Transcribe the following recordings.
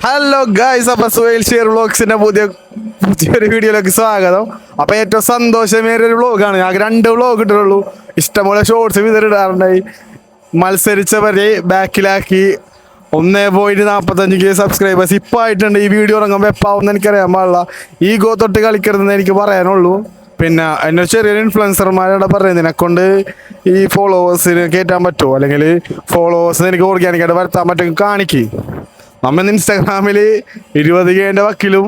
Hello guys, അപ്പൊ Suhail share വ്ളോഗ്സിന്റെ പുതിയൊരു വീഡിയോയിലേക്ക് സ്വാഗതം. അപ്പൊ ഏറ്റവും സന്തോഷമേറിയ ഒരു വ്ളോഗാണ്. ഞാൻ 2 വ്ളോഗ് ഇട്ടിട്ടുള്ളൂ. ഇഷ്ടംപോലെ ഷോർട്സ് ഇടാറുണ്ടായി. മത്സരിച്ചവരെ ബാക്കിലാക്കി 1.45K സബ്സ്ക്രൈബേഴ്സ് ഇപ്പം ആയിട്ടുണ്ട്. ഈ വീഡിയോ ഇറങ്ങുമ്പോൾ എപ്പാവുമെന്ന് എനിക്കറിയാൻ പാടില്ല. ഈ ഗോ തൊട്ട് കളിക്കരുതെന്ന് എനിക്ക് പറയാനുള്ളൂ. പിന്നെ എന്നെ ചെറിയൊരു ഇൻഫ്ലുവൻസർമാരോട് പറയുന്നത് എന്നെക്കൊണ്ട് ഈ ഫോളോവേഴ്സിന് കയറ്റാൻ പറ്റുമോ, അല്ലെങ്കിൽ ഫോളോവേഴ്സിന് എനിക്ക് ഓർഗാനിക്കായിട്ട് വരുത്താൻ പറ്റുമെങ്കിൽ കാണിക്ക്. നമ്മ ഇൻസ്റ്റാഗ്രാമിൽ 20K വക്കിലും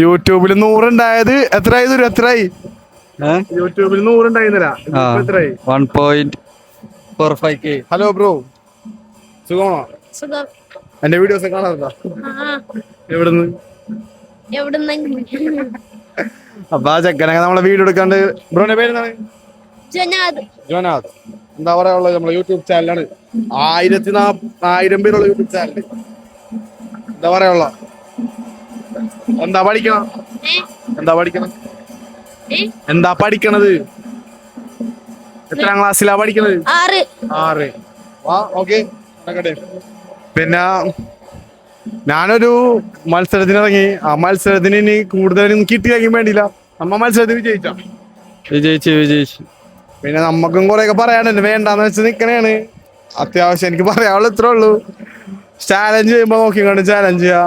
യൂട്യൂബിൽ 100 ഉണ്ടായത് എത്രയായി? യൂട്യൂബിൽ 100 ഉണ്ടായിരുന്നില്ല. എത്രയായി? 1.45K. ഹലോ ബ്രോ, സുഖമാണോ? സുഖം. എന്റെ വീഡിയോസ് കാണാറുണ്ടോ? എവിടുന്ന്? അപ്പൊ ആ ചെക്കനൊക്കെ നമ്മളെ വീഡിയോ എടുക്കാണ്ട്. ബ്രോന്റെ പേരെന്താണ്? ജോനാഥ്. എന്താ പറയാനുള്ളത്? നമ്മളെ യൂട്യൂബ് ചാനലാണ്. 1000 പേരുള്ള യൂട്യൂബ് ചാനൽ. എന്താ പറയാനുള്ള? എന്താ പഠിക്കണത്? എത്രാം ക്ലാസ്സിലാ പഠിക്കണത്? 6. ഓക്കെ. പിന്നെ ഞാനൊരു മത്സരത്തിനിറങ്ങി. ആ മത്സരത്തിന് ഇനി കൂടുതലൊന്നും കിട്ടിയാലും വേണ്ടിയില്ല. നമ്മ മത്സരത്തിന് വിജയിച്ചു. പിന്നെ നമ്മക്കും കുറെയൊക്കെ പറയാനുണ്ട്. വേണ്ടാന്ന് വെച്ച് നിക്കണേണ്. അത്യാവശ്യം എനിക്ക് പറയാനുള്ളൂ ഇത്രേ ഉള്ളൂ. ചാലഞ്ച് ചെയ്യുമ്പോ നോക്കിക്കൊണ്ട് ചാലഞ്ച് ചെയ്യാ.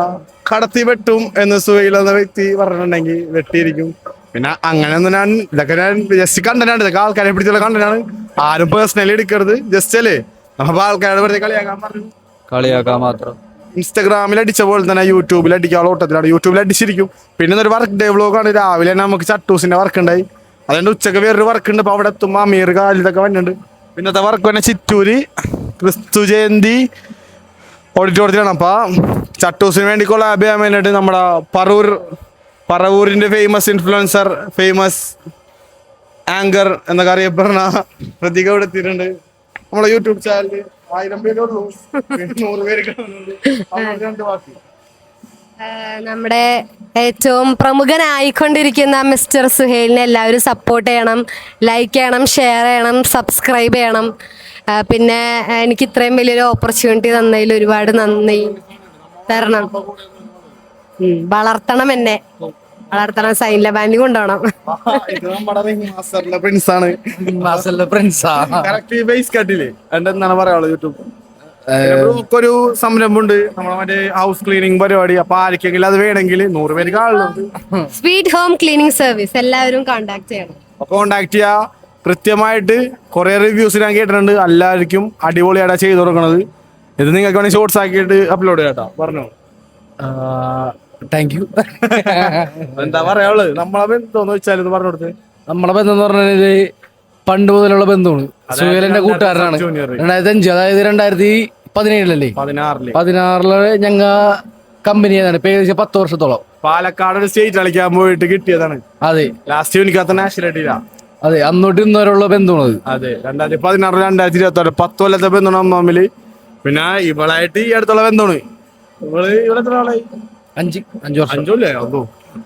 കടത്തി വെട്ടും എന്ന് സുഹൈൽ എന്ന വ്യക്തി പറഞ്ഞിട്ടുണ്ടെങ്കിൽ വെട്ടിയിരിക്കും. പിന്നെ അങ്ങനെയൊന്നും ഞാൻ ജസ്റ്റ് കണ്ടനാണ്. ഇതൊക്കെ ആൾക്കാരെ പിടിച്ചുള്ള കണ്ടനാണ്. ആരും പേഴ്സണലി എടുക്കരുത്. ജസ്റ്റ് അല്ലേ അപ്പൊ ആൾക്കാരുടെ വെറുതെ കളിയാക്കാൻ പറഞ്ഞു. കളിയാക്കാൻ മാത്രം. ഇൻസ്റ്റാഗ്രാമിൽ അടിച്ച പോലെ തന്നെ യൂട്യൂബിൽ അടിക്കാനുള്ള ഓട്ടത്തിലാണ്. യൂട്യൂബിൽ അടിച്ചിരിക്കും. പിന്നെ ഒരു വർക്ക് ഡേ വ്ലോഗാണ്. രാവിലെ തന്നെ നമുക്ക് ചട്ടൂസിന്റെ വർക്ക് ഉണ്ടായി. അതുകൊണ്ട് ഉച്ചക്ക് വേറൊരു വർക്ക് ഉണ്ട്. അപ്പൊ അവിടെ എത്തുമ്പോൾ അമീർ കാലിതൊക്കെ വന്നിട്ടുണ്ട്. പിന്നത്തെ വർക്ക് തന്നെ ചിറ്റൂര് ക്രിസ്തു ജയന്തി ഓഡിറ്റോറിയത്തിലാണ്. അപ്പൊ ചട്ടൂസിന് വേണ്ടി കൊളാബ് ചെയ്യാൻ വേണ്ടിയിട്ട് നമ്മുടെ പറവൂരിന്റെ ഫേമസ് ഇൻഫ്ലുവൻസർ, ഫേമസ് ആങ്കർ എന്നൊക്കെ അറിയപ്പെടുന്ന പ്രതീക ഇവിടെ എത്തിയിട്ടുണ്ട്. നമ്മളെ യൂട്യൂബ് ചാനലിൽ 1000 പേരുള്ളൂ. 100 പേര് കാണുന്നുണ്ട്. നമ്മുടെ ഏറ്റവും പ്രമുഖനായിക്കൊണ്ടിരിക്കുന്ന മിസ്റ്റർ സുഹൈലിനെ എല്ലാവരും സപ്പോർട്ട് ചെയ്യണം, ലൈക്ക് ചെയ്യണം, ഷെയർ ചെയ്യണം, സബ്സ്ക്രൈബ് ചെയ്യണം. പിന്നെ എനിക്ക് ഇത്രയും വലിയൊരു ഓപ്പർച്യൂണിറ്റി തന്നതിൽ ഒരുപാട് നന്ദി തരണം. വളർത്തണം, സൈൻ ബാൻഡിൽ കൊണ്ടുപോകണം. ഇത് നമ്മുടെ മാസ്റ്ററിലെ പ്രിൻസാണ്. എന്താണ് പറയാനുള്ളത്? യൂട്യൂബ് ഒരു സംരംഭമുണ്ട്, നമ്മളെ മറ്റേ ഹൗസ് ക്ലീനിങ് പരിപാടി. അപ്പൊ ആർക്കെങ്കിലും അത് വേണമെങ്കിൽ 100 പേര് കാണുന്നുണ്ട്. സ്വീറ്റ് ഹോം ക്ലീനിങ് സർവീസ് എല്ലാവരും കോണ്ടാക്ട് ചെയ്യണം. കോണ്ടാക്ട് ചെയ്യാ. കൃത്യമായിട്ട് കുറെ റിവ്യൂസ് ഞാൻ കേട്ടിട്ടുണ്ട്. എല്ലാവർക്കും അടിപൊളിയായിട്ടാ ചെയ്ത് കൊടുക്കണത്. ഇത് നിങ്ങൾക്ക് വേണമെങ്കിൽ ഷോർട്സ് ആക്കിയിട്ട് അപ്ലോഡ് ചെയ്യാട്ടോ. പറഞ്ഞോ. Thank you. എന്താ പറയാനുള്ളത്? നമ്മളെ ബന്ധം വെച്ചാൽ പറഞ്ഞു കൊടുത്ത്. നമ്മളെ ബന്ധം എന്ന് പറഞ്ഞാൽ പണ്ട് മുതലുള്ള ബന്ധമാണ്. സുഹൈലിന്റെ കൂട്ടുകാരനാണ്. 2005, അതായത് 2017 16 ഞങ്ങ കമ്പനി ഏതാണ് ഇപ്പൊ ഏകദേശം 10 വർഷത്തോളം. പാലക്കാട് ഒരു സ്റ്റേറ്റ് കളിക്കാൻ പോയിട്ട് കിട്ടിയതാണ്. അതെ, ലാസ്റ്റ് യൂണിക്കകത്ത് നാഷണൽ ആയിട്ടില്ല. അതെ, അന്നോട്ട് ഇന്നുവരെയുള്ള ബന്ധമാണ്. അതെ, 2016 2026 10 കൊല്ലത്തെ ബന്ധമാണ് തമ്മില്. പിന്നെ ഇവളായിട്ട് ഈ അടുത്തുള്ള ബന്ധമാണ്. ഇവിടെ എത്ര ആളായി? 5 വർഷം.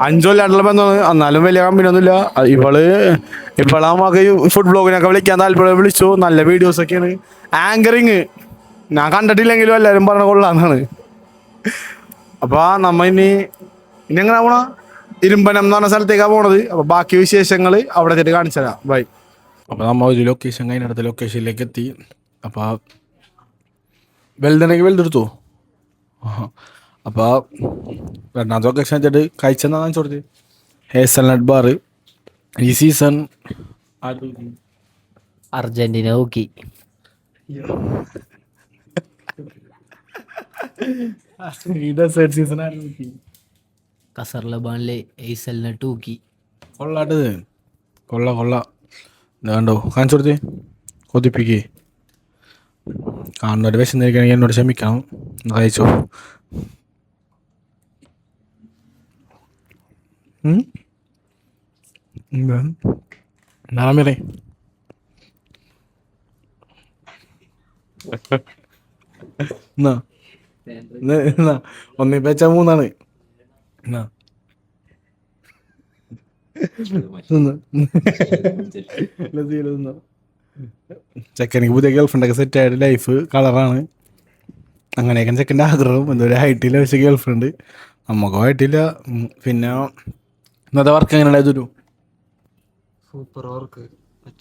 5 കൊല്ലായിട്ടുള്ള ബന്ധമാണ്. എന്നാലും വലിയ കമ്പനി ഒന്നുമില്ല. ഇവളെ നമുക്ക് ഫുഡ് ബ്ലോഗിനൊക്കെ വിളിക്കാൻ താല്പര്യം വിളിച്ചു. നല്ല വീഡിയോസ് ഒക്കെയാണ്. ആങ്കറിങ് ഞാൻ കണ്ടിട്ടില്ലെങ്കിലും എല്ലാവരും പറഞ്ഞ കൊള്ളാന്നാണ്. അപ്പൊ നമ്മ ഇനി എങ്ങനെ പോണ? ഇരുമ്പനം എന്ന് പറഞ്ഞ സ്ഥലത്തേക്കാണ് പോണത്. അപ്പൊ ബാക്കി വിശേഷങ്ങൾ അവിടെ ചെന്ന് കാണിച്ചു തരാം. ബൈ. അപ്പൊ നമ്മ ഒരു ലൊക്കേഷൻ കഴിഞ്ഞ ലൊക്കേഷനിലേക്ക് എത്തി. അപ്പൊ വലുതുണ്ടെങ്കിൽ വലുതെടുത്തു. അപ്പോൾ 2ാമത്തെ ലൊക്കേഷൻ വെച്ചിട്ട് കഴിച്ചെന്നാ കാണിച്ചു കൊടുത്ത്. Hazelnut bar. ഈ സീസൺ അർജന്റീന ഊക്കി. സീസൺ കസർലബാനിലെ ഹേസൽനട്ട് ഊക്കി. കൊള്ളാട്ടത്. കൊള്ള കണ്ടോ? കാണിച്ചു കൊടുത്ത്. കൊതിപ്പിക്കേ. കാണുന്നൊരു വിശന്നിരിക്കണമെങ്കിൽ എന്നോട് ക്ഷമിക്കണം. കഴിച്ചോ. നാമേ ഒന്നി വെച്ച 3 ചെക്കനിക്ക് പുതിയ ഗേൾഫ്രണ്ടൊക്കെ സെറ്റ് ആയിട്ട് ലൈഫ് കളറാണ്. അങ്ങനെയൊക്കെ ചെക്കൻ്റെ ആഗ്രഹം. എന്തൊരു ഹൈറ്റില്ല പക്ഷേ ഗേൾ ഫ്രണ്ട് നമുക്കോ ആയിട്ടില്ല. പിന്നെ ഇന്നത്തെ വർക്ക് എങ്ങനെ ഉണ്ടായതൊരു സൂപ്പർ വർക്ക്,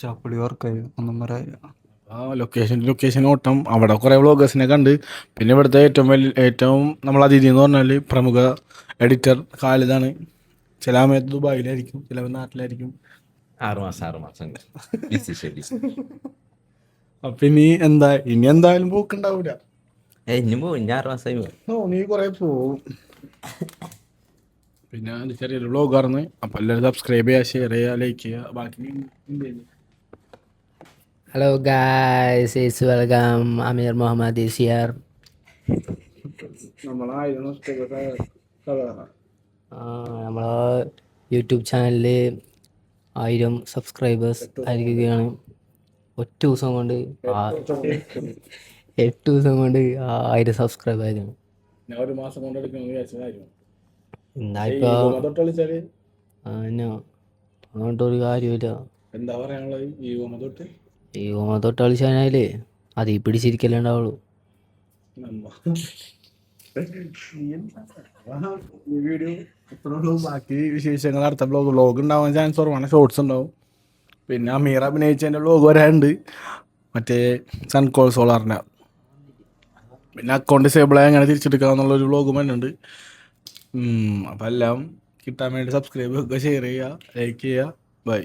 ചാപ്പളി വർക്കായി ഒന്നും പറയാ. ലൊക്കേഷൻ ഓട്ടം. അവിടെ കുറേ വ്ളോഗേഴ്സിനെ കണ്ട്. പിന്നെ ഇവിടുത്തെ ഏറ്റവും നമ്മൾ അതിഥി എന്ന് പറഞ്ഞാൽ പ്രമുഖ എഡിറ്റർ ഖാലിദാണ്. ചില സമയത്ത് ദുബായിലായിരിക്കും, ചില നാട്ടിലായിരിക്കും. 6 മാസം ശരി. അപ്പം ഇനി എന്തായാലും പോക്കുണ്ടാവൂല. ഇനി പോവും, ഇനി 6 മാസമായി പോകും. നീ കുറേ പോവും. പിന്നെ ചെറിയൊരു വ്ളോഗാർന്ന്. അപ്പം എല്ലാവരും സബ്സ്ക്രൈബ് ചെയ്യുക, ഷെയർ ചെയ്യുക, ലൈക്ക് ചെയ്യുക. ബാക്കി hello guys, it's welcome. Ameer Muhammad is here. നമ്മളെ യൂട്യൂബ് ചാനലിൽ 1000 സബ്സ്ക്രൈബേഴ്സ് ആയിരിക്കുകയാണ്. 8 ദിവസം കൊണ്ട് 1000 സബ്സ്ക്രൈബ് ആയിരുന്നു. ഞാൻ ഒരു മാസം കൊണ്ട് എടുക്കണം വിചാരിച്ചതായിരുന്നു. എന്നായിപ്പോ അതുകൊണ്ടൊരു കാര്യമില്ല. എന്താ പറയാനുള്ളത് ഈ ഓമ തൊട്ട് കളിച്ചാലേ അത് ഈ പിടിച്ചിരിക്കലേ ഉണ്ടാവുള്ളൂ. വീഡിയോ ഇത്രയുള്ളൂ. ബാക്കി വിശേഷങ്ങൾ അടുത്ത വ്ളോഗ് ഉണ്ടാവാൻ ചാൻസ് കുറവാണ്. ഷോർട്സ് ഉണ്ടാവും. പിന്നെ അമീർ അഭിനയിച്ചതിൻ്റെ വ്ളോഗ് വരാനുണ്ട്, മറ്റേ സൺകോൾ സോളാറിൻ്റെ. പിന്നെ അക്കൗണ്ട് ഡിസേബിളായി അങ്ങനെ തിരിച്ചെടുക്കുക എന്നുള്ളൊരു വ്ളോഗും വരുന്നുണ്ട്. അപ്പം എല്ലാം കിട്ടാൻ വേണ്ടി സബ്സ്ക്രൈബ് ചെയ്യുക, ഷെയർ ചെയ്യുക, ലൈക്ക് ചെയ്യുക. ബൈ.